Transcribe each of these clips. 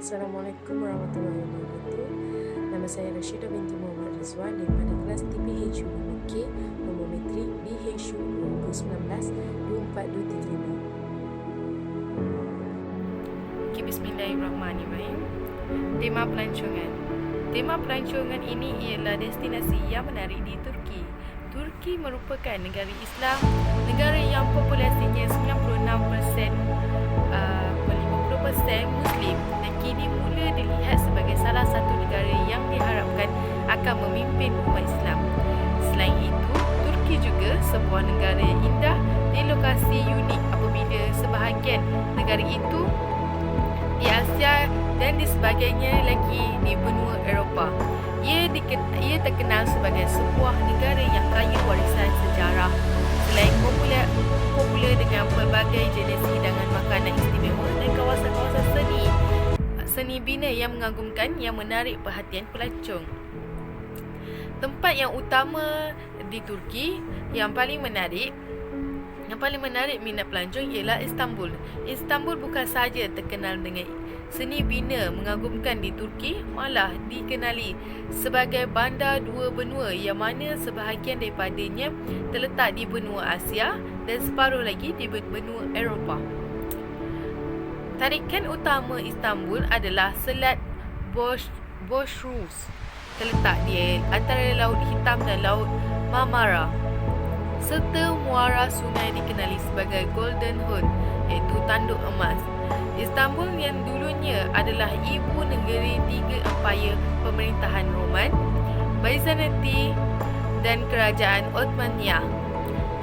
Assalamualaikum warahmatullahi wabarakatuh. Nama saya Rashidah binti Muhammad Rizwan daripada kelas TPHU 5K, nombor metrik BHU 2019 24235. Okay, Bismillahirrahmanirrahim. Tema pelancongan. Tema pelancongan ini ialah destinasi yang menarik di Turki. Turki merupakan negara Islam, negara yang populasinya 96% 50% Muslim dan kini mula dilihat sebagai salah satu negara yang diharapkan akan memimpin umat Islam. Selain itu, Turki juga sebuah negara yang indah di lokasi unik apabila sebahagian negara itu di Asia dan di sebagainya lagi di benua Eropah. Ia terkenal sebagai sebuah negara yang kaya warisan sejarah. Selain popular dengan pelbagai jenis hidangan makanan istimewa dan kawasan-kawasan seni bina yang mengagumkan yang menarik perhatian pelancong. Tempat yang utama di Turki yang paling menarik minat pelancong ialah Istanbul. Istanbul bukan sahaja terkenal dengan seni bina mengagumkan di Turki, malah dikenali sebagai bandar dua benua yang mana sebahagian daripadanya terletak di benua Asia dan separuh lagi di benua Eropah. Tarikan utama Istanbul adalah Selat Bosphorus, terletak di antara Laut Hitam dan Laut Marmara, serta muara sungai dikenali sebagai Golden Horn, iaitu tanduk emas. Istanbul yang dulunya adalah ibu negeri tiga empayar pemerintahan Roman, Byzantine dan Kerajaan Ottoman,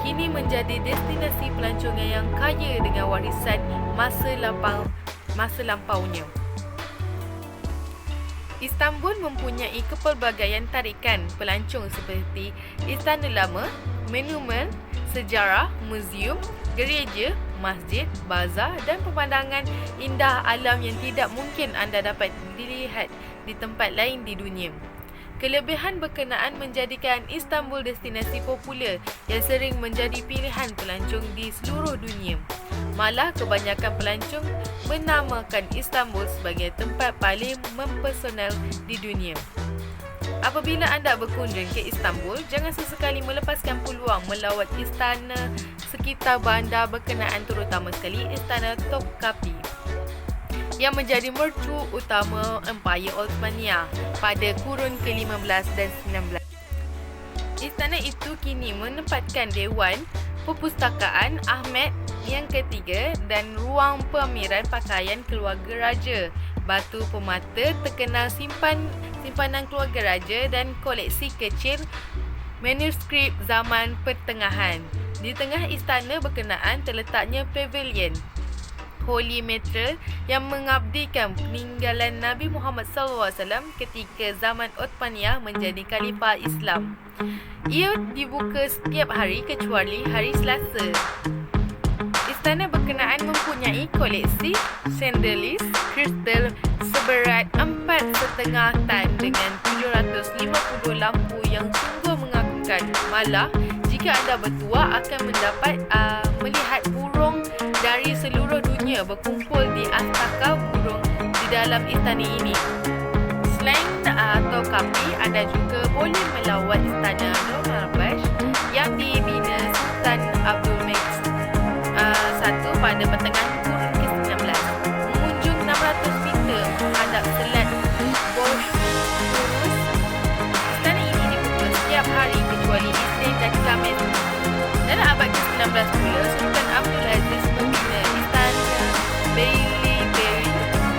kini menjadi destinasi pelancongan yang kaya dengan warisan masa lampaunya. Istanbul mempunyai kepelbagaian tarikan pelancong seperti Istana Lama, monumen sejarah, muzium, gereja, masjid, bazar dan pemandangan indah alam yang tidak mungkin anda dapat dilihat di tempat lain di dunia. Kelebihan berkenaan menjadikan Istanbul destinasi popular yang sering menjadi pilihan pelancong di seluruh dunia. Malah kebanyakan pelancong menamakan Istanbul sebagai tempat paling mempesona di dunia. Apabila anda berkunjung ke Istanbul, jangan sesekali melepaskan peluang melawat istana sekitar bandar berkenaan, terutama sekali Istana Topkapi yang menjadi mercu utama Empayar Ottomania pada kurun ke-15 dan 19. Istana itu kini menempatkan Dewan Perpustakaan Ahmed yang ketiga dan ruang pameran pakaian keluarga raja, batu permata terkenal simpanan keluarga raja dan koleksi kecil manuskrip zaman pertengahan. Di tengah istana berkenaan terletaknya pavilion Holy Metre yang mengabdikan peninggalan Nabi Muhammad SAW ketika zaman Ottomania menjadi khalifah Islam. Ia dibuka setiap hari kecuali hari Selasa. Istana berkenaan mempunyai koleksi chandeliers kristal seberat 4,5 tan dengan 750 lampu yang sungguh mengagumkan. Malah, jika anda bertuah akan mendapat melihat burung dari seluruh dunia berkumpul di astaka burung di dalam istana ini. Selain Topkapi, anda juga boleh melawat Istana Dolmabahce yang dibina Sultan Abdul Malik I pada pertengahan kurun ke-19. Mengunjung 600 meter menghadap Selat Bosphorus. Istana ini dibuka setiap hari kecuali Isnin dan Khamis. Dalam abad ke-19 pula, Sultan Abdul Aziz membina Istana Beylikdüzü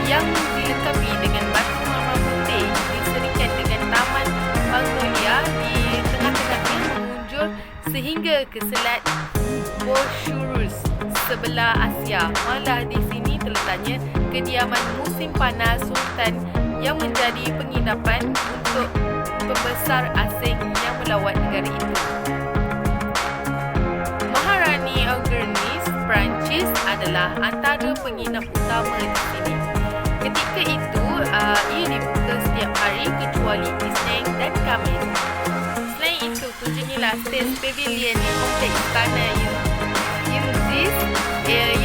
yang dilengkapi dengan batu marmar putih diserikan dengan Taman Magnolia di tengah-tengahnya mengunjur sehingga ke Selat Bosphorus sebelah Asia. Malah di sini terletaknya kediaman musim panas Sultan yang menjadi penginapan untuk pembesar asing yang melawat negara itu. Maharani Orgenis Perancis adalah antara penginap utama di sini. Ketika itu, ia dibuka setiap hari kecuali Isnin dan Khamis. Selain itu, kunjungilah State Pavilion di kompleks Istana Yıldız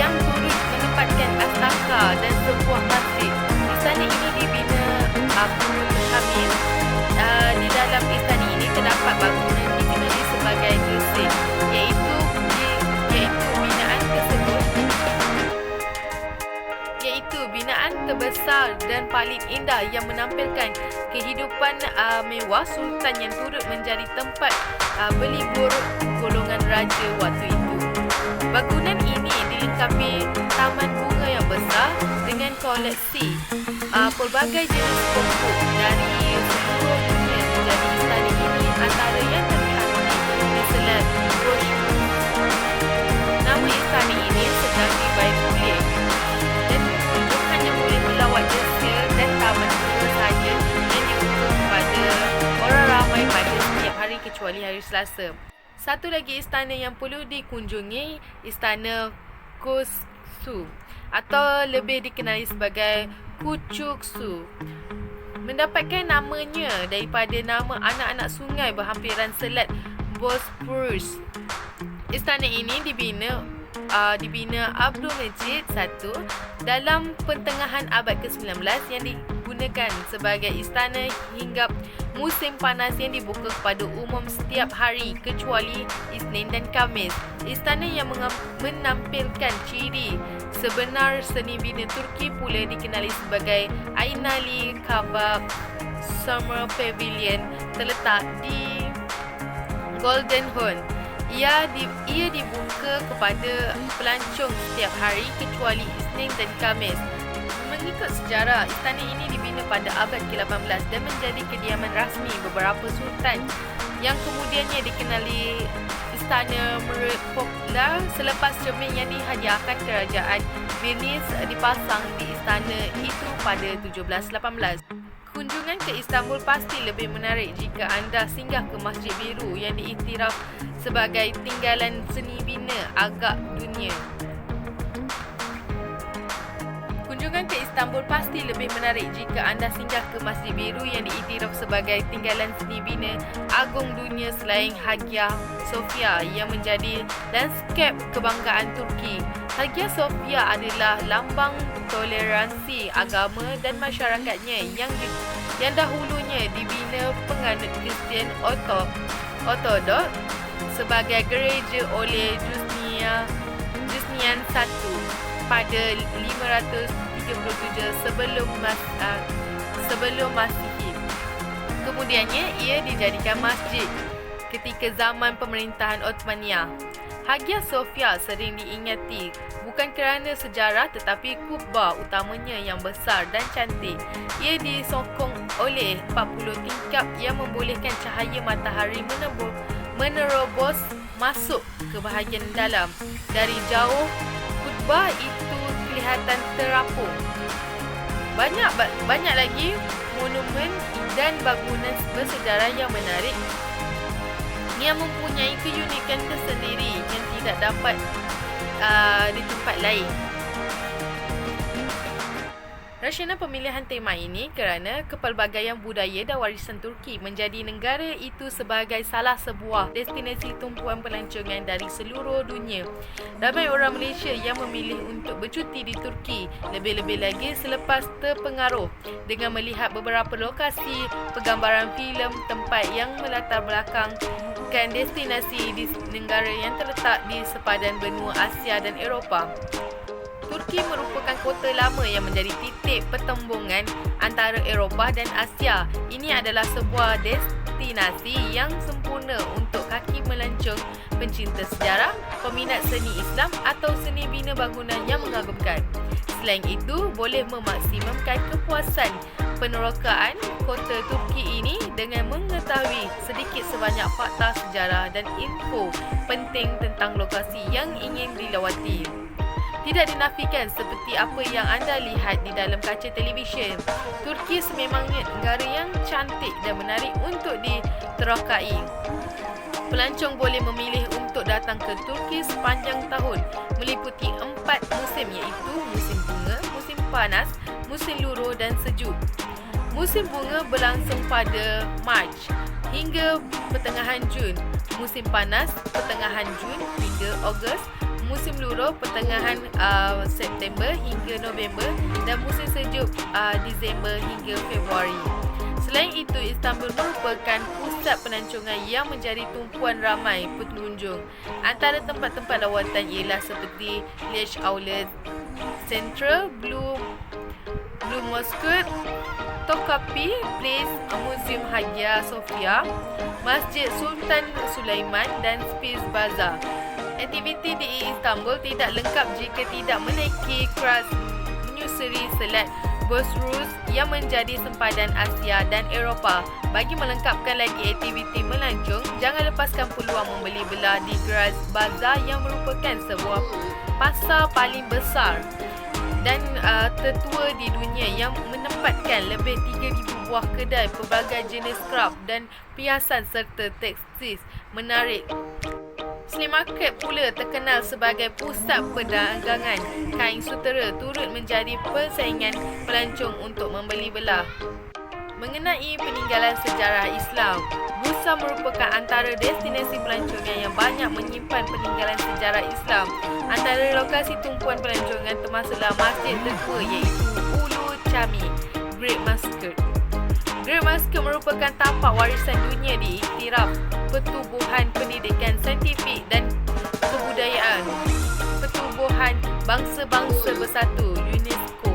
yang turut menempatkan astaka dan sebuah masjid. Istana Istana ini dibina Abdul Hamid. Di dalam istana ini terdapat bangunan dikenali sebagai Gersik, iaitu binaan terbesar dan paling indah yang menampilkan kehidupan mewah sultan yang turut menjadi tempat berlibur golongan raja waktu itu. Bangunan ini dilengkapi taman bunga yang besar dengan koleksi pelbagai jenis pokok dari seluruh dunia. Jadi istana ini antara yang terkenal di Selat Bosphorus. Nama istana ini sedang dibaik-baik dan pengunjung hanya boleh melawat Gersik dan taman bunga sahaja yang dibuka kepada orang ramai pada setiap hari kecuali hari Selasa. Satu lagi istana yang perlu dikunjungi, Istana Kossu atau lebih dikenali sebagai Kuchuksu. Mendapatkan namanya daripada nama anak-anak sungai berhampiran Selat Bosphorus. Istana ini dibina Abdul Majid I dalam pertengahan abad ke-19 yang digunakan sebagai istana hingga musim panas yang dibuka kepada umum setiap hari kecuali Isnin dan Khamis. Istana yang menampilkan ciri sebenar seni bina Turki pula dikenali sebagai Aynali Kabak Summer Pavilion, terletak di Golden Horn. Ia dibuka kepada pelancong setiap hari kecuali Isnin dan Khamis. Mengikut sejarah, istana ini dibina pada abad ke-18 dan menjadi kediaman rasmi beberapa sultan yang kemudiannya dikenali istana popular selepas cermin yang dihadiahkan kerajaan Venice dipasang di istana itu pada 1718. Kunjungan ke Istanbul pasti lebih menarik jika anda singgah ke Masjid Biru yang diiktiraf sebagai tinggalan seni bina agak dunia. Kunjungan ke Istanbul pasti lebih menarik jika anda singgah ke Masjid Biru yang diiktiraf sebagai tinggalan seni bina agung dunia selain Hagia Sophia yang menjadi lanskap kebanggaan Turki. Hagia Sophia adalah lambang toleransi agama dan masyarakatnya yang dahulunya dibina penganut Kristian Ortodok sebagai gereja oleh Justinian I pada 537 sebelum Masihi. Kemudiannya ia dijadikan masjid ketika zaman pemerintahan Ottomania. Hagia Sophia sering diingati bukan kerana sejarah tetapi kubah utamanya yang besar dan cantik. Ia disokong oleh 40 tingkap yang membolehkan cahaya matahari menerobos masuk ke bahagian dalam. Dari jauh, kubah itu kelihatan terapung. Banyak lagi monumen dan bangunan bersejarah yang menarik yang mempunyai keunikan tersendiri yang tidak dapat di tempat lain. Rasional pemilihan tema ini kerana kepelbagaian budaya dan warisan Turki menjadi negara itu sebagai salah sebuah destinasi tumpuan pelancongan dari seluruh dunia. Ramai orang Malaysia yang memilih untuk bercuti di Turki, lebih-lebih lagi selepas terpengaruh dengan melihat beberapa lokasi penggambaran filem tempat yang melatar belakangkan destinasi di negara yang terletak di sepadan benua Asia dan Eropah. Turki merupakan kota lama yang menjadi titik pertembungan antara Eropah dan Asia. Ini adalah sebuah destinasi yang sempurna untuk kaki melancong pencinta sejarah, peminat seni Islam atau seni bina bangunan yang mengagumkan. Selain itu, boleh memaksimumkan kepuasan penerokaan kota Turki ini dengan mengetahui sedikit sebanyak fakta sejarah dan info penting tentang lokasi yang ingin dilawati. Tidak dinafikan seperti apa yang anda lihat di dalam kaca televisyen, Turki sememangnya negara yang cantik dan menarik untuk diterokai. Pelancong boleh memilih untuk datang ke Turki sepanjang tahun, meliputi 4 musim iaitu musim bunga, musim panas, musim luruh dan sejuk. Musim bunga berlangsung pada Mac hingga pertengahan Jun. Musim panas pertengahan Jun hingga Ogos. musim luruh pertengahan September hingga November dan musim sejuk Disember hingga Februari. Selain itu, Istanbul merupakan pusat pelancongan yang menjadi tumpuan ramai pengunjung. Antara tempat-tempat lawatan ialah seperti Leach Outlet Central, Blue Mosque, Topkapi Place, Museum Hagia Sophia, Masjid Sultan Sulaiman dan Space Bazaar. Aktiviti di Istanbul tidak lengkap jika tidak menaiki kelas menyusuri Selat Bosphorus yang menjadi sempadan Asia dan Eropah. Bagi melengkapkan lagi aktiviti melancong, jangan lepaskan peluang membeli belah di Graz Bazaar yang merupakan sebuah pasar paling besar dan tertua di dunia yang menempatkan lebih 3,000 buah kedai pelbagai jenis skrap dan perhiasan serta tekstil menarik. Slave Market pula terkenal sebagai pusat perdagangan kain sutera, turut menjadi persaingan pelancong untuk membeli belah. Mengenai peninggalan sejarah Islam, Bursa merupakan antara destinasi pelancongan yang banyak menyimpan peninggalan sejarah Islam. Antara lokasi tumpuan pelancongan termasuklah masjid tertua iaitu Ulu Cami, Great Mosque. Great Mosque merupakan tapak warisan dunia diiktiraf Pertubuhan Pendidikan Saintifik dan Kebudayaan Pertubuhan Bangsa-Bangsa Bersatu UNESCO.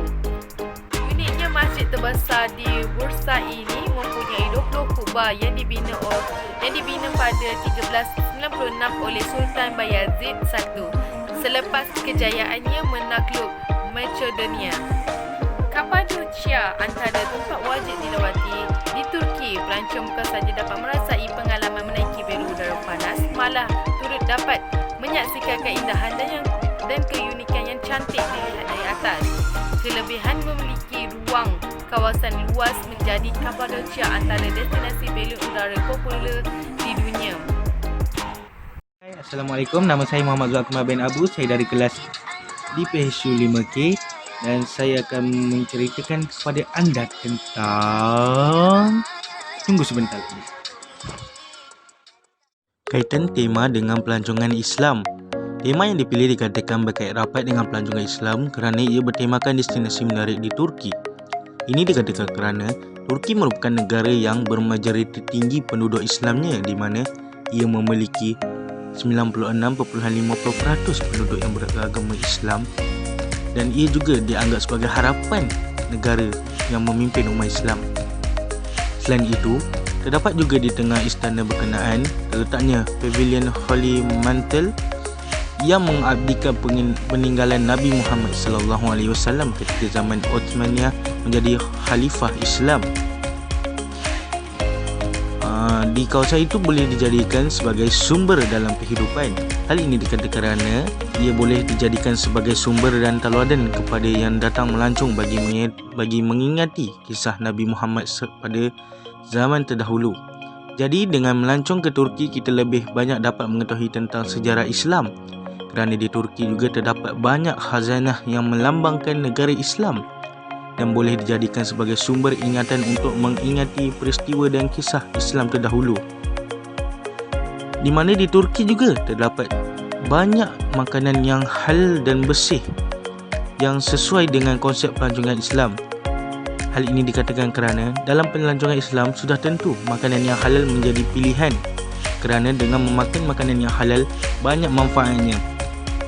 Uniknya, masjid terbesar di Bursa ini mempunyai 20 kubah yang dibina pada 1396 oleh Sultan Bayazid I selepas kejayaannya menakluk Macedonia. Kapadocia antara tempat wajib dilawati di Turki. Pelancong bukan saja dapat merasai pengalaman menaiki belu udara panas, malah turut dapat menyaksikan keindahan dan keunikan yang cantik dilihat dari atas. Kelebihan memiliki ruang kawasan luas menjadi Kapadocia antara destinasi belu udara popular di dunia. Assalamualaikum, nama saya Muhammad Zulakmal bin Abu. Saya dari kelas di PHU 5K dan saya akan menceritakan kepada anda tentang... Tunggu sebentar lagi. Kaitan tema dengan pelancongan Islam. Tema yang dipilih dikatakan berkait rapat dengan pelancongan Islam kerana ia bertemakan destinasi menarik di Turki. Ini dikatakan kerana Turki merupakan negara yang bermajoriti tinggi penduduk Islamnya, di mana ia memiliki 96.50% penduduk yang beragama Islam, dan ia juga dianggap sebagai harapan negara yang memimpin umat Islam. Selain itu, terdapat juga di tengah istana berkenaan terletaknya Pavilion Holy Mantle yang mengabdikan peninggalan Nabi Muhammad SAW ketika zaman Uthmaniyah menjadi khalifah Islam. Di kawasan itu boleh dijadikan sebagai sumber dalam kehidupan. Hal ini dikatakan kerana ia boleh dijadikan sebagai sumber dan tauladan kepada yang datang melancong bagi mengingati kisah Nabi Muhammad pada zaman terdahulu. Jadi dengan melancong ke Turki, kita lebih banyak dapat mengetahui tentang sejarah Islam, kerana di Turki juga terdapat banyak khazanah yang melambangkan negara Islam dan boleh dijadikan sebagai sumber ingatan untuk mengingati peristiwa dan kisah Islam terdahulu. Di mana di Turki juga terdapat banyak makanan yang halal dan bersih yang sesuai dengan konsep pelancongan Islam. Hal ini dikatakan kerana dalam pelancongan Islam sudah tentu makanan yang halal menjadi pilihan, kerana dengan memakan makanan yang halal banyak manfaatnya.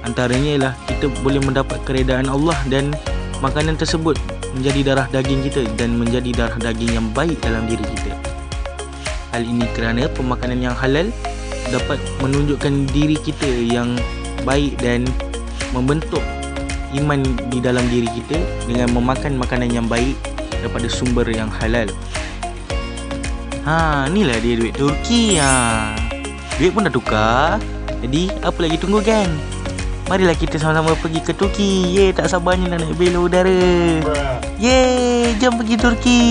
Antaranya ialah kita boleh mendapat keredaan Allah dan makanan tersebut menjadi darah daging kita dan menjadi darah daging yang baik dalam diri kita. Hal ini kerana pemakanan yang halal dapat menunjukkan diri kita yang baik dan membentuk iman di dalam diri kita dengan memakan makanan yang baik daripada sumber yang halal. Inilah dia duit Turki. Duit pun dah tukar. Jadi apa lagi tunggu kan? Marilah kita sama-sama pergi ke Turki. Tak sabarnya nak naik belu udara. Jom pergi Turki.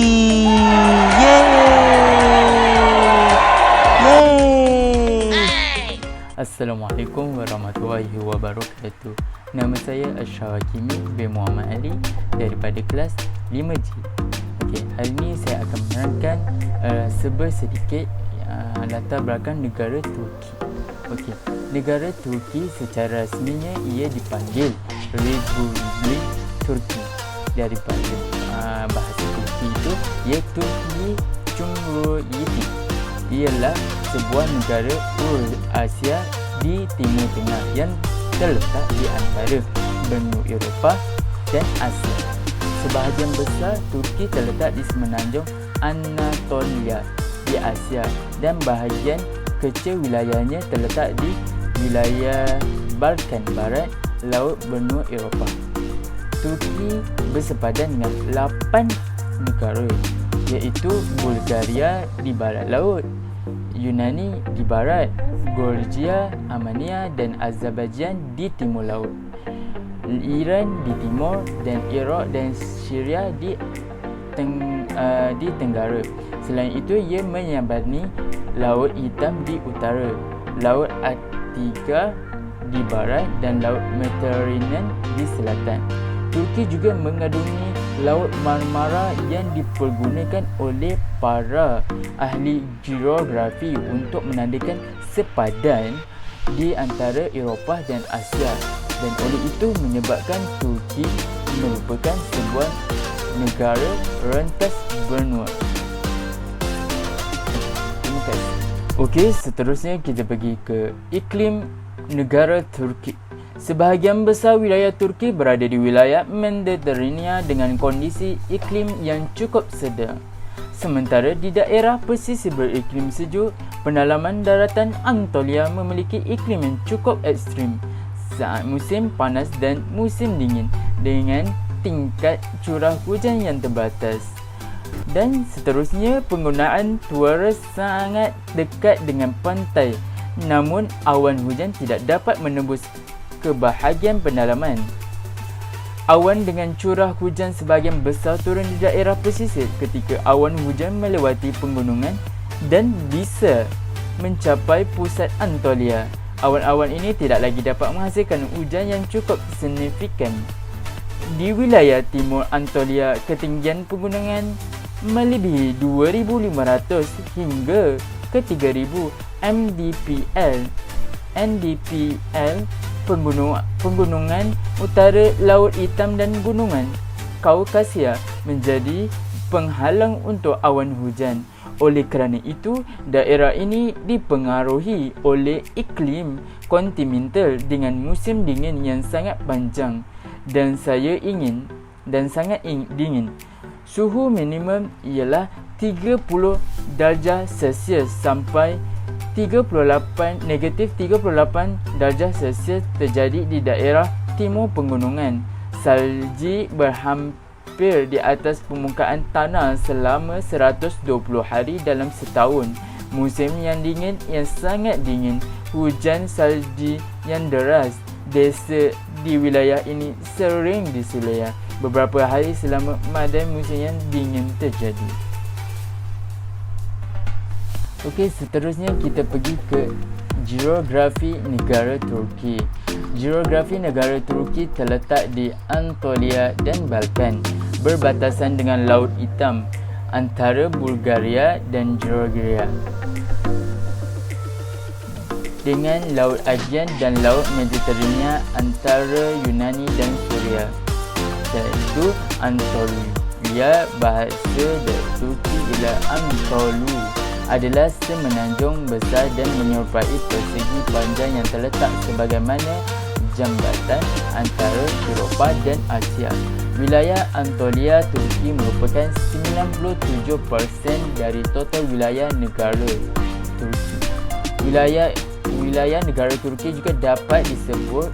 Assalamualaikum warahmatullahi wabarakatuh. Nama saya Ashraf Hakimi bin Muhammad Ali daripada kelas 5G. Hari ini saya akan menerangkan sedikit latar belakang negara Turki. Okey, negara Turki secara rasminya ia dipanggil Republik Turki daripada bahasa Turki itu, iaitu Turki Cumhuriyeti. Ialah sebuah negara Asia di Timur Tengah yang terletak di antara benua Eropah dan Asia. Sebahagian besar Turki terletak di semenanjung Anatolia di Asia dan bahagian kecil wilayahnya terletak di wilayah Balkan Barat, Laut Benua Eropah. Turki bersepadan dengan 8 negara, iaitu Bulgaria di barat laut, Yunani di barat, Georgia, Armenia dan Azerbaijan di timur laut, Iran di timur dan Iraq dan Syria di tenggara. Selain itu, ia menyambangi Laut Hitam di utara, Laut Arktika di barat dan Laut Mediterranean di selatan. Turki juga mengandungi Laut Marmara yang dipergunakan oleh para ahli geografi untuk menandakan sepadan di antara Eropah dan Asia, dan oleh itu menyebabkan Turki merupakan sebuah negara rentas benua. Terima kasih. Okey, seterusnya kita pergi ke iklim negara Turki. Sebahagian besar wilayah Turki berada di wilayah Mediterania dengan kondisi iklim yang cukup sedang. Sementara di daerah pesisir beriklim sejuk, pendalaman daratan Anatolia memiliki iklim yang cukup ekstrim saat musim panas dan musim dingin dengan tingkat curah hujan yang terbatas. Dan seterusnya, penggunaan tuara sangat dekat dengan pantai, namun awan hujan tidak dapat menembus ke bahagian pendalaman. Awan dengan curah hujan sebahagian besar turun di daerah pesisir ketika awan hujan melewati pegunungan dan bisa mencapai pusat Anatolia. Awan-awan ini tidak lagi dapat menghasilkan hujan yang cukup signifikan. Di wilayah timur Anatolia, ketinggian pegunungan melebihi 2,500 hingga ke 3,000 mdpl. Pegunungan utara Laut Hitam dan Gunungan Kaukasia menjadi penghalang untuk awan hujan. Oleh kerana itu, daerah ini dipengaruhi oleh iklim kontinental dengan musim dingin yang sangat panjang dan sangat dingin. Suhu minimum ialah 30 darjah Celsius sampai negatif 38 darjah Celsius terjadi di daerah timur pegunungan. Salji berhampir di atas permukaan tanah selama 120 hari dalam setahun. Musim yang dingin yang sangat dingin, hujan salji yang deras. Desa di wilayah ini sering disulia beberapa hari selama madai musim yang dingin terjadi. Okey, seterusnya kita pergi ke geografi negara Turki. Geografi negara Turki terletak di Anatolia dan Balkan, berbatasan dengan Laut Hitam antara Bulgaria dan Georgia, dengan Laut Aegean dan Laut Mediterania antara Yunani dan Syria. Iaitu Anatolia, bahasa Turki ialah Anatolu, adalah semenanjung besar dan menyerupai persegi panjang yang terletak sebagaimana jambatan antara Eropah dan Asia. Wilayah Anatolia Turki merupakan 97% dari total wilayah negara Turki. Wilayah negara Turki juga dapat disebut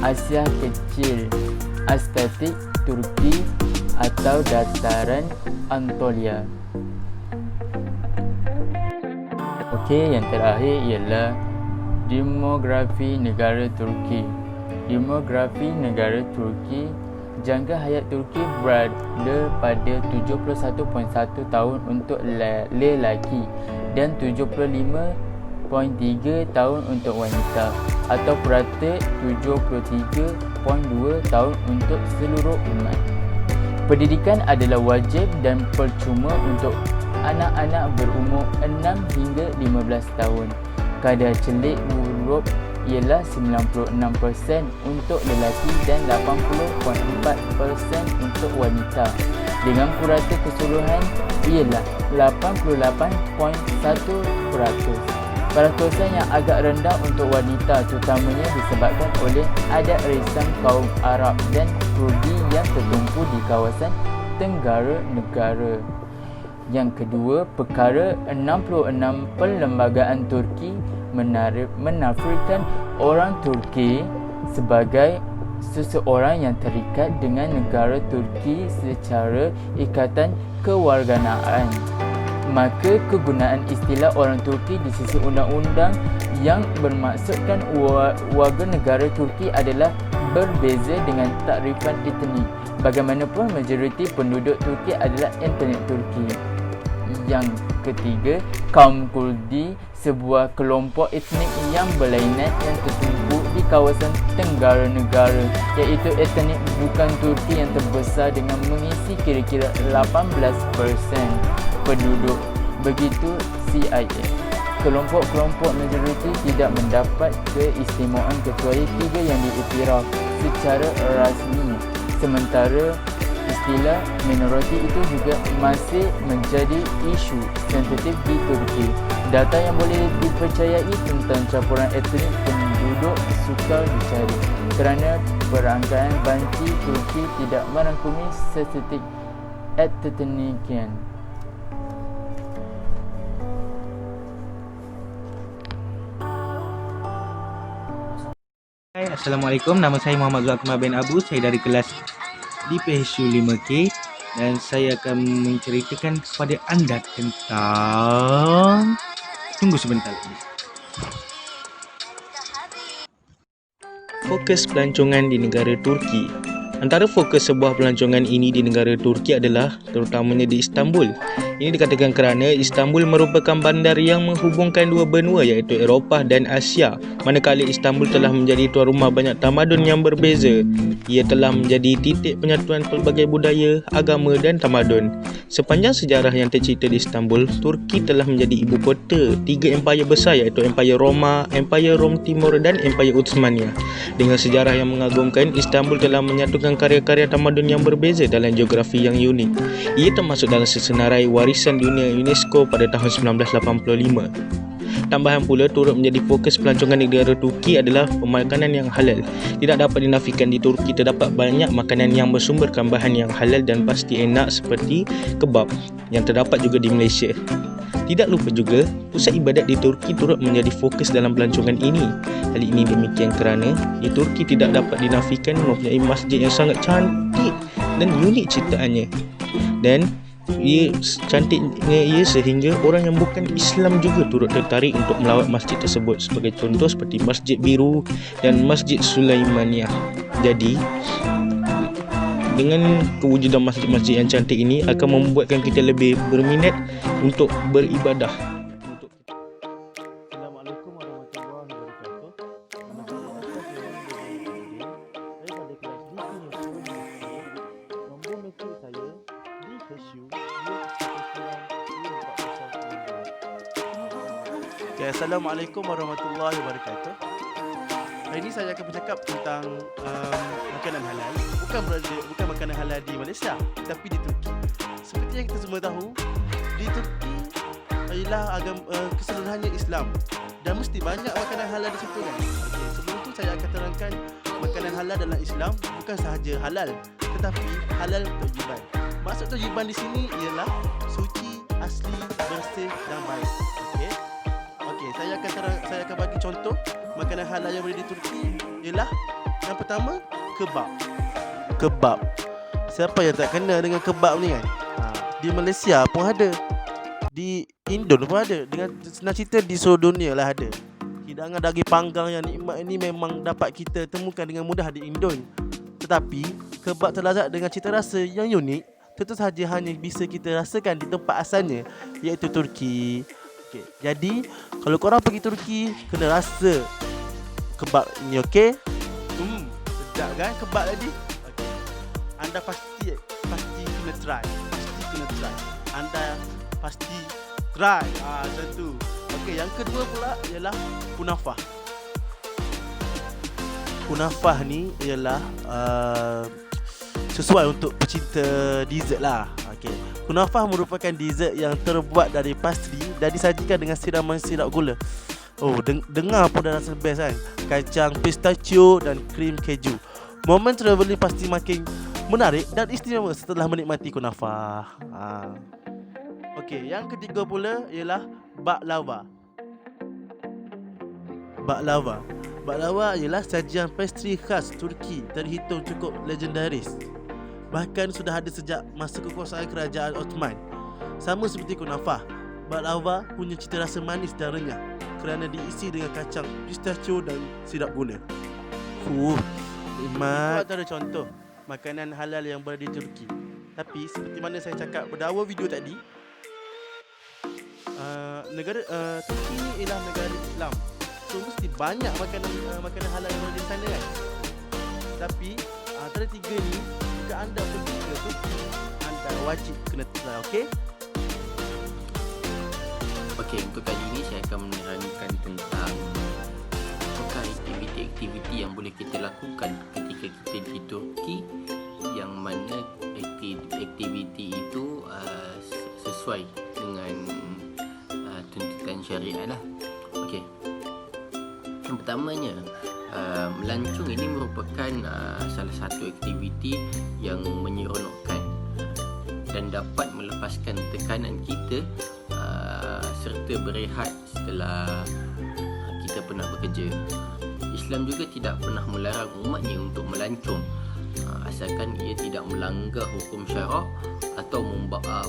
Asia Kecil, Asiatik Turki atau Dataran Anatolia. Okey, yang terakhir ialah demografi negara Turki. Demografi negara Turki, jangka hayat Turki berada pada 71.1 tahun untuk lelaki dan 75.3 tahun untuk wanita, atau purata 73.2 tahun untuk seluruh umat. Pendidikan adalah wajib dan percuma untuk anak-anak berumur 6 hingga 15 tahun. kadar celik huruf ialah 96% untuk lelaki dan 80.4% untuk wanita. Dengan purata keseluruhan ialah 88.1%. Peratusan yang agak rendah untuk wanita terutamanya disebabkan oleh adat risam kaum Arab dan Kurdi yang tertumpu di kawasan Tenggara Negara. Yang kedua, perkara 66 perlembagaan Turki menafikan orang Turki sebagai seseorang yang terikat dengan negara Turki secara ikatan kewarganaan. Maka kegunaan istilah orang Turki di sisi undang-undang yang bermaksudkan warga negara Turki adalah berbeza dengan takrifan etnik. Bagaimanapun majoriti penduduk Turki adalah etnik Turki. Yang ketiga, kaum Kurdi, sebuah kelompok etnik yang berlainan yang tertumpu di kawasan Tenggara Negara, iaitu etnik bukan Turki yang terbesar dengan mengisi kira-kira 18% penduduk. Begitu CIA. Kelompok-kelompok majoriti tidak mendapat keistimewaan kecuali 3 yang diiktiraf secara rasmi. Sementara istilah minoriti itu juga masih menjadi isu sensitif di Turki. Data yang boleh dipercayai tentang campuran etnik penduduk sukar dicari kerana perangkaian banci Turki tidak merangkumi statistik etnikian. Hai, Assalamualaikum. Nama saya Muhammad Zulakmal bin Abu. Saya dari kelas di PHU 5K dan saya akan menceritakan kepada anda tentang... Tunggu sebentar lagi. Fokus pelancongan di negara Turki. Antara fokus sebuah pelancongan ini di negara Turki adalah terutamanya di Istanbul. Ini dikatakan kerana Istanbul merupakan bandar yang menghubungkan dua benua iaitu Eropah dan Asia. Manakala Istanbul telah menjadi tuan rumah banyak tamadun yang berbeza. Ia telah menjadi titik penyatuan pelbagai budaya, agama dan tamadun. Sepanjang sejarah yang tercipta di Istanbul, Turki telah menjadi ibu kota 3 empayar besar iaitu Empayar Roma, Empayar Rom Timur dan Empayar Utsmaniyah. Dengan sejarah yang mengagumkan, Istanbul telah menyatukan karya-karya tamadun yang berbeza dalam geografi yang unik. Ia termasuk dalam sesenarai warisan dunia UNESCO pada tahun 1985. Tambahan pula, turut menjadi fokus pelancongan negara Turki adalah pemakanan yang halal. Tidak dapat dinafikan di Turki terdapat banyak makanan yang bersumberkan bahan yang halal dan pasti enak seperti kebab yang terdapat juga di Malaysia. Tidak lupa juga, pusat ibadat di Turki turut menjadi fokus dalam pelancongan ini. Hal ini demikian kerana di Turki tidak dapat dinafikan mempunyai masjid yang sangat cantik dan unik ciptaannya. Dan ia cantiknya ia sehingga orang yang bukan Islam juga turut tertarik untuk melawat masjid tersebut. Sebagai contoh seperti Masjid Biru dan Masjid Sulaimaniyah. Jadi dengan kewujudan masjid-masjid yang cantik ini akan membuatkan kita lebih berminat untuk beribadah. Assalamualaikum warahmatullahi wabarakatuh. Nama saya Ashraf daripada kelas nombor metrik saya di HSU 2.9. Okay, Assalamualaikum warahmatullahi wabarakatuh. Hari ini saya akan bercakap tentang makanan halal. Bukan makanan halal di Malaysia, tapi di Turki. Seperti yang kita semua tahu, di Turki ialah keseluruhannya Islam dan mesti banyak makanan halal di situ kan. Okay, sebelum tu saya akan terangkan makanan halal dalam Islam bukan sahaja halal, tetapi halal toyiban. Maksud toyiban di sini ialah suci, asli, bersih dan baik. Okey, saya akan bagi contoh makanan halal yang boleh di Turki ialah yang pertama, kebab. Kebab. Siapa yang tak kenal dengan kebab ni kan? Di Malaysia pun ada. Di Indon pun ada. Dengan senang cerita di seluruh dunia lah ada. Hidangan daging panggang yang nikmat ini memang dapat kita temukan dengan mudah di Indon. Tetapi kebab terlazat dengan cita rasa yang unik tentu sahaja hanya bisa kita rasakan di tempat asalnya, iaitu Turki. Okay. Jadi kalau korang pergi Turki, kena rasa kebab ni, okey? Sedap kan kebab tadi? Okay. Anda pasti kena try. Anda pasti try. Macam tu. Okey, yang kedua pula ialah kunafah. Kunafah ni ialah sesuai untuk pecinta dessert lah. Okey. Kunafah merupakan dessert yang terbuat dari pastry dan disajikan dengan siraman sirap gula. Oh, dengar pun dah rasa best kan. Kacang pistachio dan krim keju. Momen travelling pasti makin menarik dan istimewa setelah menikmati kunafah. Okey, yang ketiga pula ialah baklava. Baklava ialah sajian pastry khas Turki terhitung cukup legendaris. Bahkan sudah ada sejak masa kekuasaan kerajaan Ottoman. Sama seperti kunafah, baklava punya cita rasa manis dan renyah kerana diisi dengan kacang pistachio dan sirap gula. Nikmat. Itu antara contoh makanan halal yang berada di Turki. Tapi seperti mana saya cakap pada awal video tadi, Turki ni ialah negara Islam. So mesti banyak makanan halal yang berada di sana kan. Tapi antara tiga ni, jika anda pergi ke Turki, anda wajib kena try, okey? Okey, untuk kali ini saya akan menerangkan tentang apakah aktiviti yang boleh kita lakukan ketika kita di Turki, yang mana aktiviti itu sesuai dengan tuntutan syariat lah. Okey, yang pertamanya, melancong ini merupakan salah satu aktiviti yang menyeronokkan dan dapat melepaskan tekanan kita serta berehat setelah kita pernah bekerja. Islam juga tidak pernah melarang umatnya untuk melancong, asalkan ia tidak melanggar hukum syarak atau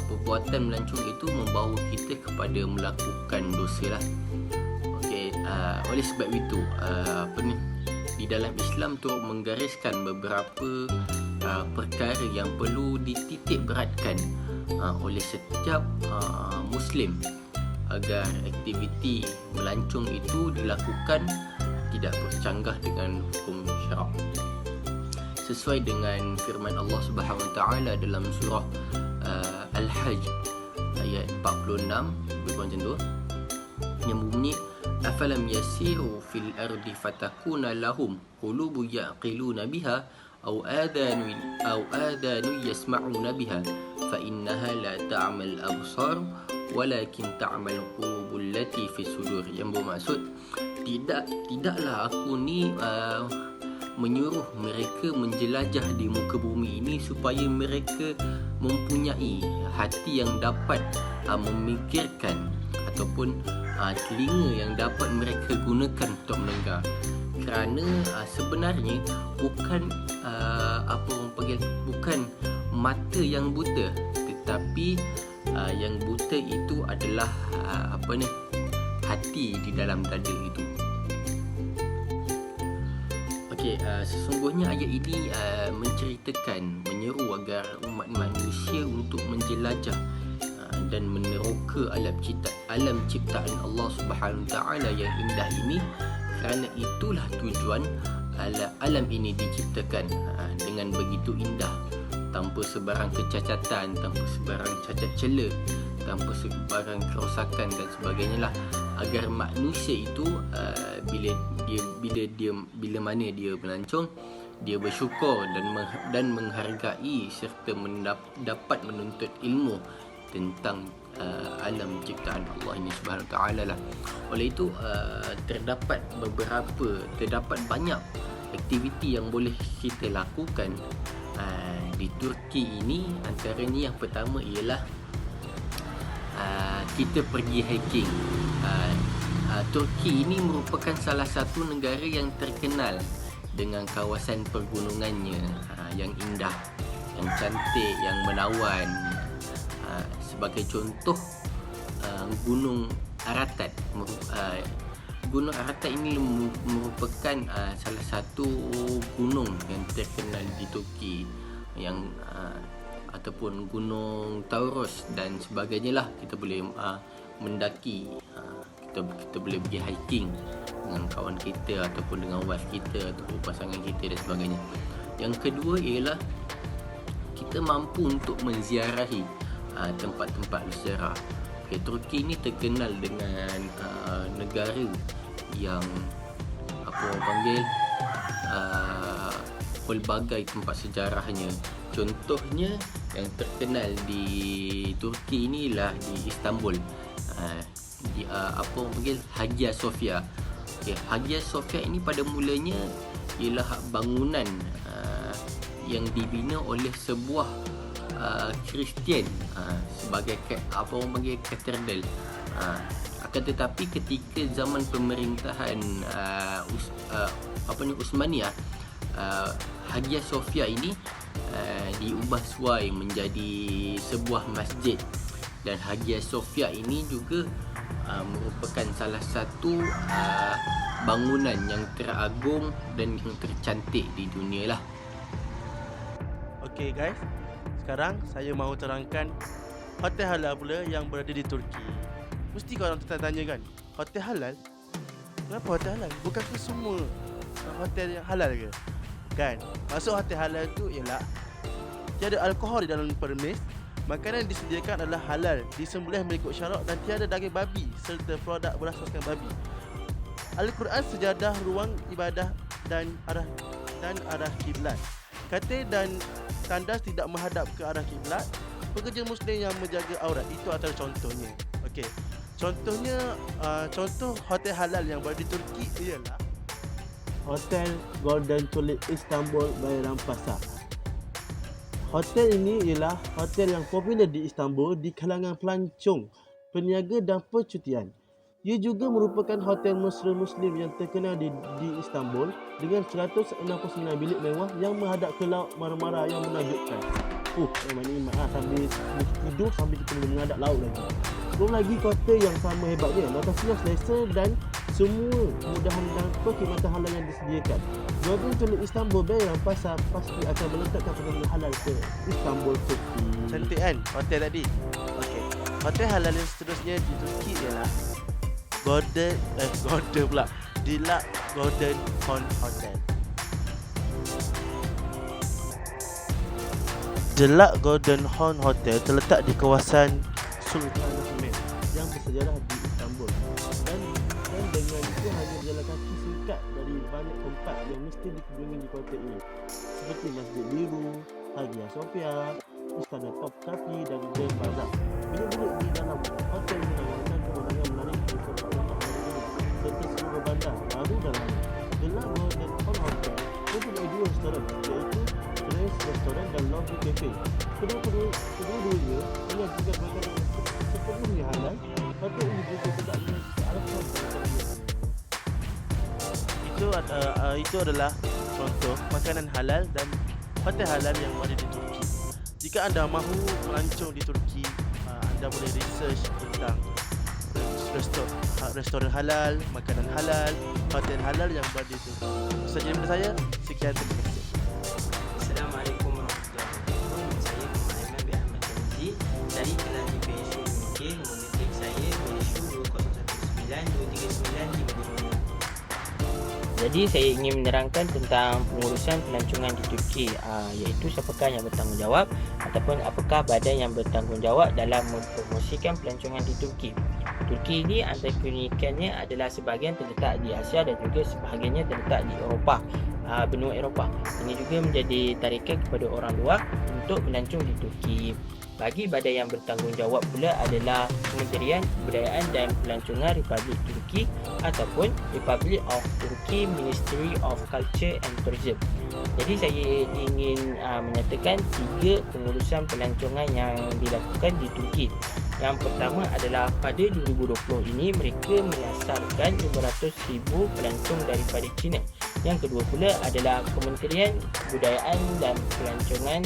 perbuatan melancong itu membawa kita kepada melakukan dosa lah. Okey, oleh sebab itu di dalam Islam turut menggariskan beberapa perkara yang perlu dititik beratkan oleh setiap Muslim agar aktiviti melancong itu dilakukan tidak bercanggah dengan hukum syarak. Sesuai dengan firman Allah Subhanahu Wa Taala dalam surah Al-Hajj ayat 46, lebih kurang macam tu, yang berbunyi afalam yasiru fil ardi fatakuna lahum qulubu yaqiluna biha aw adanu yasma'una biha fa innaha la ta'mal absar walakin ta'mal qulubul lati fi sudur. Yang bermaksud, tidaklah aku ni menyuruh mereka menjelajah di muka bumi ini supaya mereka mempunyai hati yang dapat memikirkan ataupun telinga yang dapat mereka gunakan untuk mendengar. Kerana sebenarnya bukan bukan mata yang buta, tetapi yang buta itu adalah hati di dalam dada itu. Okey, sesungguhnya ayat ini menyeru agar umat manusia untuk menjelajah dan meneroka alam ciptaan Allah Subhanahu Wa Taala yang indah ini, kerana itulah tujuan alam ini diciptakan dengan begitu indah, tanpa sebarang kecacatan, tanpa sebarang cacat celah, tanpa sebarang kerosakan dan sebagainya lah, agar manusia itu bila mana dia melancong, dia bersyukur dan menghargai serta dapat menuntut ilmu tentang alam ciptaan Allah ini Subhanahu Wa Taala lah. Oleh itu terdapat banyak aktiviti yang boleh kita lakukan di Turki ini. Antaranya yang pertama ialah kita pergi hiking. Turki ini merupakan salah satu negara yang terkenal dengan kawasan pergunungannya yang indah, yang cantik, yang menawan. Sebagai contoh, Gunung Ararat. Gunung Ararat ini merupakan salah satu gunung yang terkenal di Turki, yang ataupun Gunung Taurus dan sebagainya lah. Kita boleh mendaki, kita boleh pergi hiking dengan kawan kita ataupun dengan wife kita ataupun pasangan kita dan sebagainya. Yang kedua ialah kita mampu untuk menziarahi tempat-tempat bersejarah. Turki ni terkenal dengan negara yang apa orang panggil pelbagai tempat sejarahnya. Contohnya yang terkenal di Turki inilah di Istanbul. Apa orang panggil Hagia Sophia. Hagia Sophia ini pada mulanya ialah bangunan yang dibina oleh sebuah Kristian sebagai apa orang panggil katedral. Akan tetapi ketika zaman pemerintahan Uthmaniyah, Hagia Sophia ini diubah suai menjadi sebuah masjid, dan Hagia Sophia ini juga merupakan salah satu bangunan yang teragung dan yang tercantik di dunia lah. Okay guys, sekarang saya mahu terangkan hotel halal pula yang berada di Turki. Mesti korang tanya kan, hotel halal? Kenapa hotel halal? Bukankah semua hotel yang halal ke? Kan, maksud hotel halal tu ialah tiada alkohol di dalam permis, makanan yang disediakan adalah halal, disembelih mengikut syarak, dan tiada daging babi serta produk berasaskan babi. Al-Quran, sejadah, ruang ibadah dan arah kiblat. Katil dan tandas tidak menghadap ke arah kiblat. Pekerja muslim yang menjaga aurat. Itu antara contohnya. Okey. Contohnya contoh hotel halal yang berada di Turki ialah Hotel Golden Tulip Istanbul Bayrampaşa. Hotel ini ialah hotel yang popular di Istanbul di kalangan pelancong, peniaga dan percutian. Ia juga merupakan hotel Muslim yang terkenal di Istanbul dengan 169 bilik mewah yang menghadap ke Laut Marmara yang menakjubkan. Memang sambil tidur sambil kita boleh menghadap laut lagi. Belum lagi kota yang sama hebatnya, lokasinya selesa dan semua kemudahan dan perkhidmatan halal yang disediakan. Golden Tulip Istanbul Bayrampaşa pasti akan meletakkan perjalanan halal ke Istanbul, Turki. Cantik kan hotel tadi? Okey. Hotel halal yang seterusnya di Turki ialah Dilak Golden Horn Hotel. Dilak Golden Horn Hotel terletak di kawasan Sultanahmet yang bersejarah di Istanbul, dan dengan itu hanya berjalan kaki singkat dari banyak tempat yang mesti dikunjungi di kota ini, seperti Masjid Biru, Hagia Sophia, Istana Topkapi dan Grand Bazaar. Bilik-bilik di dalam hotel ini menawarkan kemenangan menarik di tempat serta seluruh bandar baru dan lama. Dilak Golden Horn Hotel mempunyai dua restoran, iaitu Grace Restaurant dan Lobby Cafe. Kedua-duanya menyajikan makanan sepenuhnya halal. Hotel ini juga tidak memiliki alkohol. Itu adalah contoh makanan halal dan hotel halal yang ada di Turki. Jika anda mahu melancong di Turki, anda boleh research tentang restoran halal, makanan halal, hotel halal yang berada di Turki. Itu saja daripada saya. Sekian, terima kasih. Assalamualaikum warahmatullahi wabarakatuh. Saya Muhammad Aiman bin Ahmad Tanzi dari kelas di PSU UK. Nombor metik saya PSU 2019-239-55. Jadi saya ingin menerangkan tentang pengurusan pelancongan di Turki, iaitu siapakah yang bertanggungjawab ataupun apakah badan yang bertanggungjawab dalam mempromosikan pelancongan di Turki. Turki ini antara keunikannya adalah sebahagian terletak di Asia dan juga sebahagiannya terletak di Eropah, benua Eropah. Ini juga menjadi tarikan kepada orang luar untuk melancong di Turki. Bagi badan yang bertanggungjawab pula adalah Kementerian Kebudayaan dan Pelancongan Republik Turki ataupun Republic of Turkey Ministry of Culture and Tourism. Jadi saya ingin menyatakan 3 pengurusan pelancongan yang dilakukan di Turki. Yang pertama adalah pada 2020 ini mereka menyasarkan 500,000 pelancong daripada China. Yang kedua pula adalah Kementerian Kebudayaan dan Pelancongan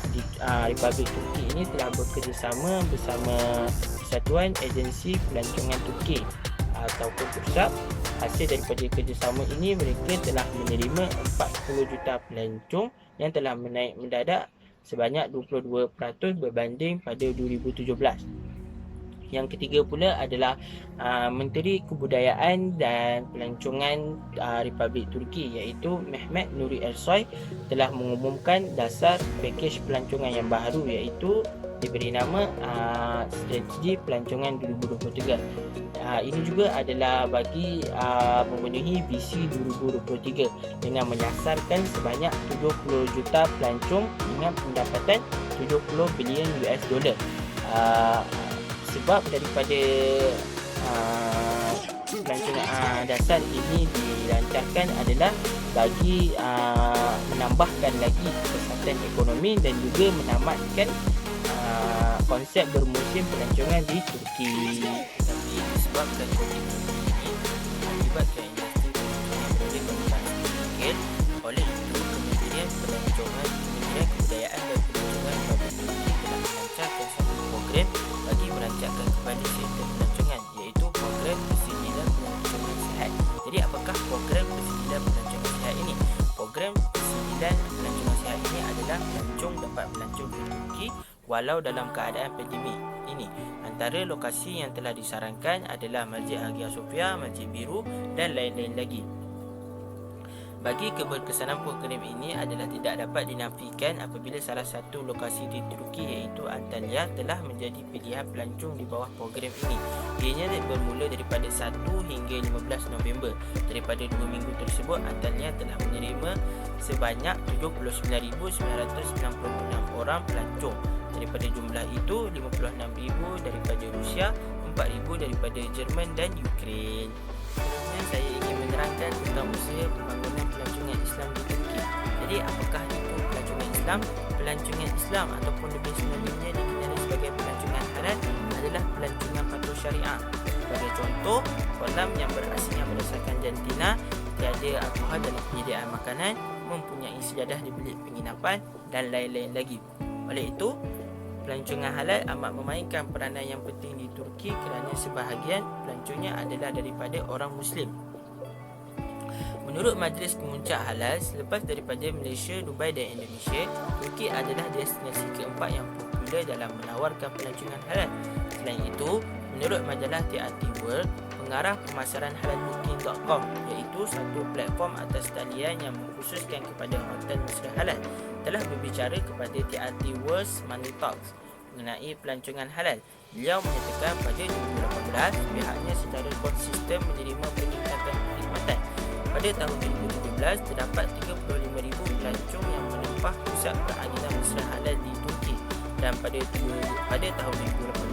di Republik Turki ini telah bekerjasama bersama Persatuan Agensi Pelancongan Turki ataupun PURSAP. Hasil daripada kerjasama ini mereka telah menerima 40 juta pelancong yang telah menaik mendadak sebanyak 22% berbanding pada 2017. Yang ketiga pula adalah Menteri Kebudayaan dan Pelancongan Republik Turki, iaitu Mehmet Nuri Ersoy telah mengumumkan dasar pakej pelancongan yang baru, iaitu diberi nama Strategi Pelancongan 2023. Ini juga adalah bagi memenuhi visi 2023 dengan menyasarkan sebanyak 70 juta pelancong dengan pendapatan 70 bilion US dollar. Sebab daripada pelancongan dasar ini dirancangkan adalah bagi menambahkan lagi kesihatan ekonomi dan juga menamatkan konsep bermusim pelancongan di Turki. Tapi disebabkan COVID-19 ini akibatkan industri pelancongan berada pada tinggi, oleh itu Kementerian Kebudayaan dan Pelancongan Republik Turki telah melancarkan satu program bagi merancangkan kembali sektor pelancongan, iaitu program Persijilan Pelancongan Sihat. Jadi apakah program Persijilan Pelancongan Sihat ini? Program Persijilan Pelancongan Sihat ini adalah pelancong dapat melancong ke Turki walau dalam keadaan pandemik ini. Antara lokasi yang telah disarankan adalah Masjid Hagia Sophia, Masjid Biru dan lain-lain lagi. Bagi keberkesanan program ini adalah tidak dapat dinafikan apabila salah satu lokasi di Turki iaitu Antalya telah menjadi pilihan pelancong di bawah program ini. Ianya bermula daripada 1 hingga 15 November. Daripada 2 minggu tersebut, Antalya telah menerima sebanyak 79,996 orang pelancong. Daripada jumlah itu, 56,000 daripada Rusia, 4,000 daripada Jerman dan Ukraine. Selanjutnya saya ingin menerangkan tentang usaha pembangunan pelancongan Islam di Turki. Jadi apakah itu pelancongan Islam? Pelancongan Islam ataupun lebih sebenarnya dikenali sebagai pelancongan halal adalah pelancongan patuh syariah. Sebagai contoh, kolam yang berasaskan berdasarkan jantina, tiada alkohol dalam penyediaan makanan, mempunyai sejadah di bilik penginapan dan lain-lain lagi. Oleh itu, pelancongan halal amat memainkan peranan yang penting di Turki kerana sebahagian pelancongnya adalah daripada orang Muslim. Menurut Majlis Kemuncak Halal, selepas daripada Malaysia, Dubai dan Indonesia, Turki adalah destinasi keempat yang popular dalam menawarkan pelancongan halal. Selain itu, menurut majalah TRT World, pengarah pemasaran halalbooking.com, iaitu satu platform atas talian yang mengkhususkan kepada hotel mesra halal, telah berbicara kepada TRT World's Money Talks mengenai pelancongan halal. Beliau menyatakan pada 2018 pihaknya secara konsisten menerima peningkatan perkhidmatan. Pada tahun 2017 terdapat 35,000 pelancong yang menempah pusat peranginan mesra halal di Turki, dan pada tahun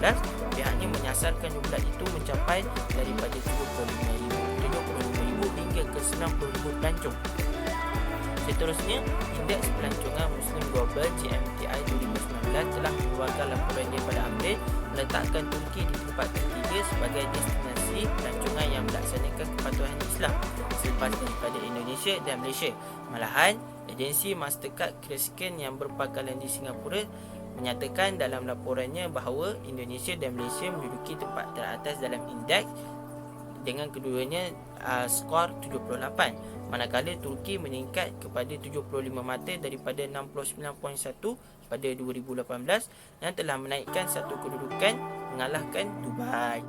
2018 pihaknya menyasarkan jumlah itu mencapai daripada 75,000 hingga ke 90,000 pelancong. Seterusnya, Indeks Pelancongan Muslim Global GMTI 2019 telah mengeluarkan laporan dia pada April meletakkan Turki di tempat ketiga sebagai destinasi pelancongan yang melaksanakan kepatuhan Islam selepas daripada Indonesia dan Malaysia. Malahan, agensi Mastercard Crescent yang berpangkalan di Singapura menyatakan dalam laporannya bahawa Indonesia dan Malaysia menduduki tempat teratas dalam indeks dengan keduanya skor 78, manakala Turki meningkat kepada 75 mata daripada 69.1 pada 2018 dan telah menaikkan satu kedudukan mengalahkan Dubai.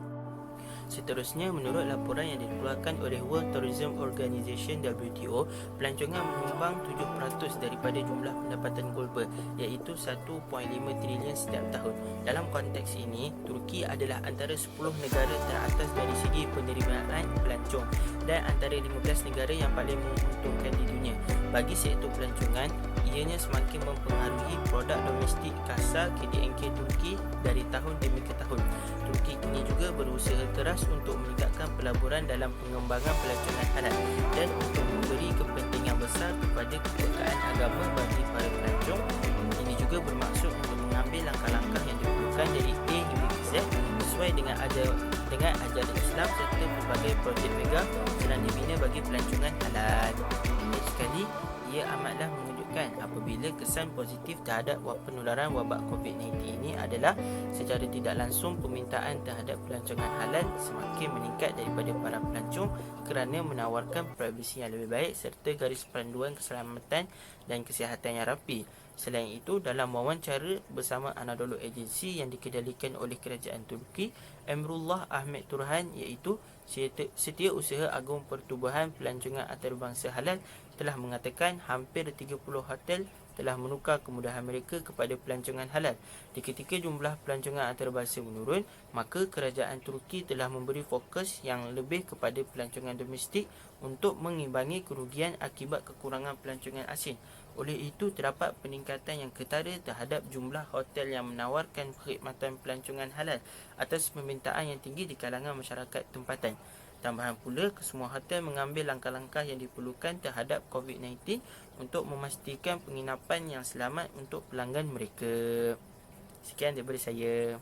Seterusnya, menurut laporan yang dikeluarkan oleh World Tourism Organization WTO, pelancongan menyumbang 7% daripada jumlah pendapatan global, iaitu 1.5 trilion setiap tahun. Dalam konteks ini, Turki adalah antara 10 negara teratas dari segi penerimaan pelancong dan antara 15 negara yang paling menguntungkan di dunia. Bagi sektor pelancongan, ianya semakin mempengaruhi produk domestik kasar KDNK Turki dari tahun demi ke tahun. Turki kini juga berusaha keras untuk meningkatkan pelaburan dalam pengembangan pelancongan halal dan untuk memberi kepentingan besar kepada kepekaan agama bagi para pelancong. Ini juga bermaksud untuk mengambil langkah-langkah yang diperlukan dari A hingga Z sesuai dengan ajaran Islam serta pelbagai projek mega sedang dibina bagi pelancongan halal. Sekali, ia amatlah mengejutkan apabila kesan positif terhadap penularan wabak COVID-19 ini adalah secara tidak langsung permintaan terhadap pelancongan halal semakin meningkat daripada para pelancong kerana menawarkan privasi yang lebih baik serta garis panduan keselamatan dan kesihatan yang rapi. Selain itu, dalam wawancara bersama Anadolu Agency yang dikendalikan oleh kerajaan Turki, Emrullah Ahmed Turhan, iaitu Setiausaha Agung Pertubuhan Pelancongan Antarabangsa Halal, telah mengatakan hampir 30 hotel telah menukar kemudahan mereka kepada pelancongan halal. Di ketika jumlah pelancongan antarabangsa menurun, maka kerajaan Turki telah memberi fokus yang lebih kepada pelancongan domestik untuk mengimbangi kerugian akibat kekurangan pelancongan asing. Oleh itu, terdapat peningkatan yang ketara terhadap jumlah hotel yang menawarkan perkhidmatan pelancongan halal atas permintaan yang tinggi di kalangan masyarakat tempatan. Tambahan pula, kesemua hotel mengambil langkah-langkah yang diperlukan terhadap COVID-19 untuk memastikan penginapan yang selamat untuk pelanggan mereka. Sekian daripada saya.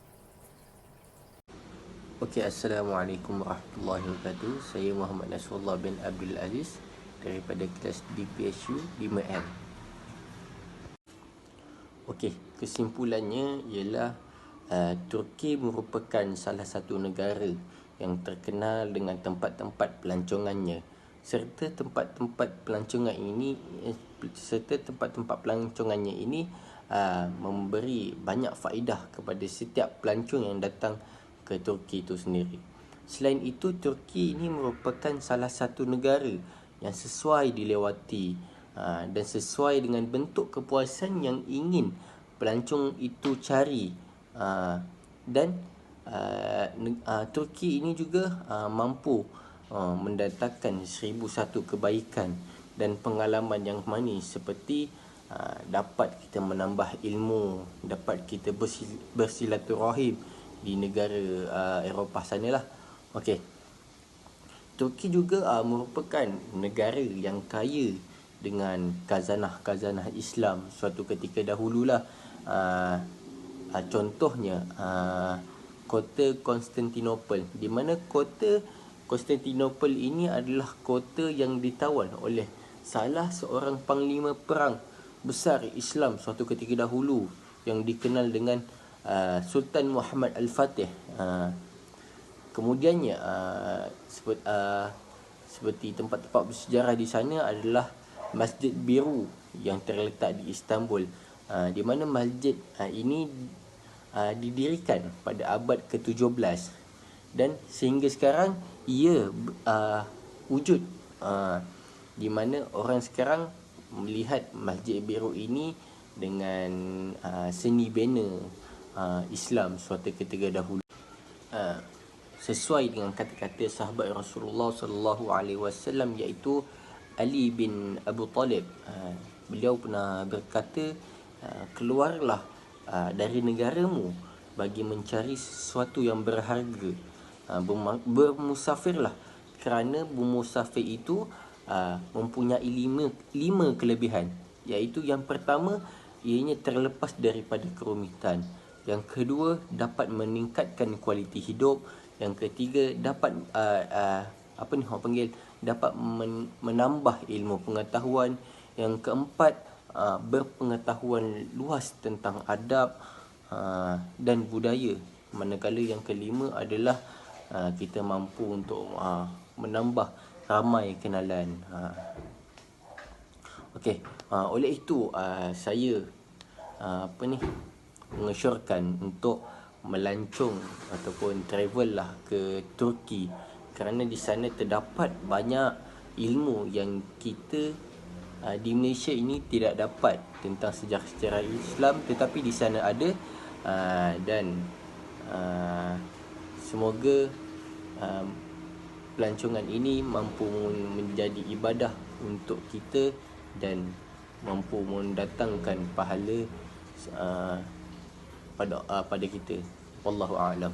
Okey, Assalamualaikum warahmatullahi wabarakatuh. Saya Muhammad Nasrullah bin Abdul Aziz daripada kelas DPSU 5M. Okey, kesimpulannya ialah Turki merupakan salah satu negara yang terkenal dengan tempat-tempat pelancongannya serta tempat-tempat pelancongan ini memberi banyak faedah kepada setiap pelancong yang datang ke Turki itu sendiri. Selain itu, Turki ini merupakan salah satu negara yang sesuai dilewati dan sesuai dengan bentuk kepuasan yang ingin pelancong itu cari, dan Turki ini juga mampu mendatangkan 1001 kebaikan dan pengalaman yang manis seperti dapat kita menambah ilmu, dapat kita bersilaturahim di negara Eropah sanalah. Okey. Turki juga merupakan negara yang kaya dengan khazanah Islam suatu ketika dahululah. Contohnya kota Konstantinopel, di mana kota Konstantinopel ini adalah kota yang ditawan oleh salah seorang panglima perang besar Islam suatu ketika dahulu yang dikenal dengan Sultan Muhammad Al-Fatih. Kemudiannya seperti tempat-tempat bersejarah di sana adalah Masjid Biru yang terletak di Istanbul, di mana masjid ini didirikan pada abad ke-17 dan sehingga sekarang ia wujud, di mana orang sekarang melihat Masjid Biru ini dengan seni bina Islam suatu ketika dahulu. Sesuai dengan kata-kata sahabat Rasulullah sallallahu alaihi wasallam, iaitu Ali bin Abu Talib. Beliau pernah berkata, keluarlah dari negaramu bagi mencari sesuatu yang berharga. Bermusafirlah kerana bermusafir itu mempunyai lima kelebihan, iaitu yang pertama, ianya terlepas daripada kerumitan. Yang kedua, dapat meningkatkan kualiti hidup. Yang ketiga, dapat dapat menambah ilmu pengetahuan. Yang keempat, berpengetahuan luas tentang adab dan budaya. Manakala yang kelima adalah kita mampu untuk menambah ramai kenalan. Okey, oleh itu saya mengesyorkan untuk melancong ataupun travel lah ke Turki, kerana di sana terdapat banyak ilmu yang kita di Malaysia ini tidak dapat tentang sejarah-sejarah Islam, tetapi di sana ada, dan semoga pelancongan ini mampu menjadi ibadah untuk kita dan mampu mendatangkan pahala pada kita. Wallahu a'lam.